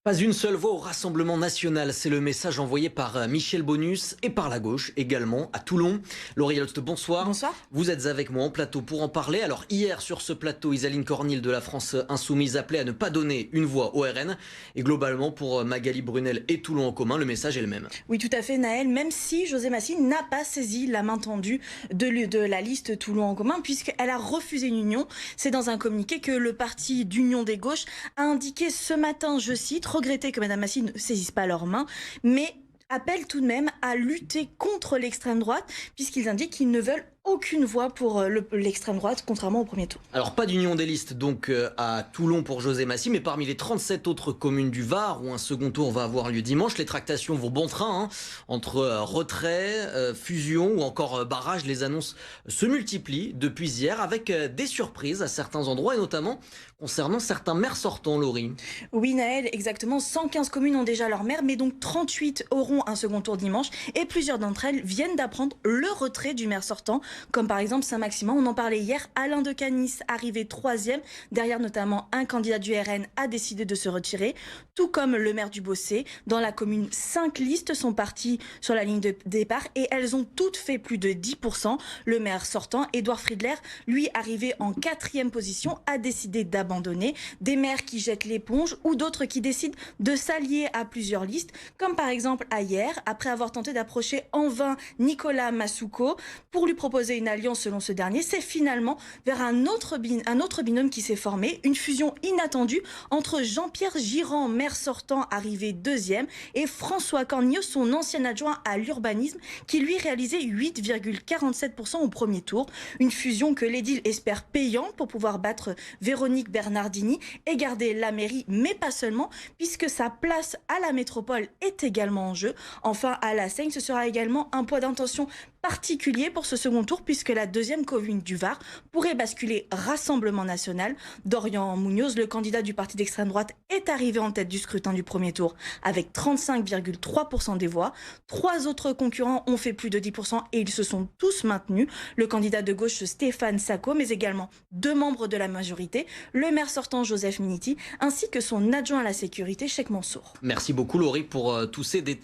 Pas une seule voix au Rassemblement national, c'est le message envoyé par Michel Bonus et par la gauche également à Toulon. Laurie Holst, bonsoir. Bonsoir. Vous êtes avec moi en plateau pour en parler. Alors hier sur ce plateau, Isaline Cornil de la France Insoumise appelait à ne pas donner une voix au RN. Et globalement pour Magali Brunel et Toulon en commun, le message est le même. Oui, tout à fait, Naël, même si José Massy n'a pas saisi la main tendue de la liste Toulon en commun, puisqu'elle a refusé une union. C'est dans un communiqué que le parti d'Union des gauches a indiqué ce matin, je cite, regretter que Mme Massy ne saisisse pas leurs mains, mais appelle tout de même à lutter contre l'extrême droite, puisqu'ils indiquent qu'ils ne veulent aucune voix pour l'extrême droite, contrairement au premier tour. Alors pas d'union des listes donc à Toulon pour José Massy, mais parmi les 37 autres communes du Var où un second tour va avoir lieu dimanche, les tractations vont bon train entre retrait, fusion ou encore barrage. Les annonces se multiplient depuis hier avec des surprises à certains endroits et notamment concernant certains maires sortants, Laurie. Oui, Naël, exactement. 115 communes ont déjà leur maire, mais donc 38 auront un second tour dimanche et plusieurs d'entre elles viennent d'apprendre le retrait du maire sortant, comme par exemple Saint-Maximin. On en parlait hier. Alain de Canis, arrivé 3e, derrière notamment un candidat du RN, a décidé de se retirer, tout comme le maire du Bossé. Dans la commune, 5 listes sont parties sur la ligne de départ et elles ont toutes fait plus de 10%. Le maire sortant, Édouard Friedler, lui arrivé en 4e position, a décidé d'abandonner. Des maires qui jettent l'éponge ou d'autres qui décident de s'allier à plusieurs listes, comme par exemple à hier, après avoir tenté d'approcher en vain Nicolas Massouko pour lui proposer une alliance selon ce dernier. C'est finalement vers un autre binôme qui s'est formé, une fusion inattendue entre Jean-Pierre Girand, maire sortant arrivé 2e, et François Cornillot, son ancien adjoint à l'urbanisme, qui lui réalisait 8,47% au premier tour. Une fusion que l'édile espère payante pour pouvoir battre Véronique Bernardini et garder la mairie, mais pas seulement, puisque sa place à la métropole est également en jeu. Enfin, à la Seigne, ce sera également un poids d'intention particulier pour ce second tour, puisque la 2e commune du Var pourrait basculer Rassemblement national. Dorian Munoz, le candidat du parti d'extrême droite, est arrivé en tête du scrutin du premier tour avec 35,3% des voix. 3 autres concurrents ont fait plus de 10% et ils se sont tous maintenus. Le candidat de gauche Stéphane Sacco, mais également 2 membres de la majorité, le maire sortant Joseph Miniti, ainsi que son adjoint à la sécurité Cheikh Mansour. Merci beaucoup Laurie pour tous ces détails.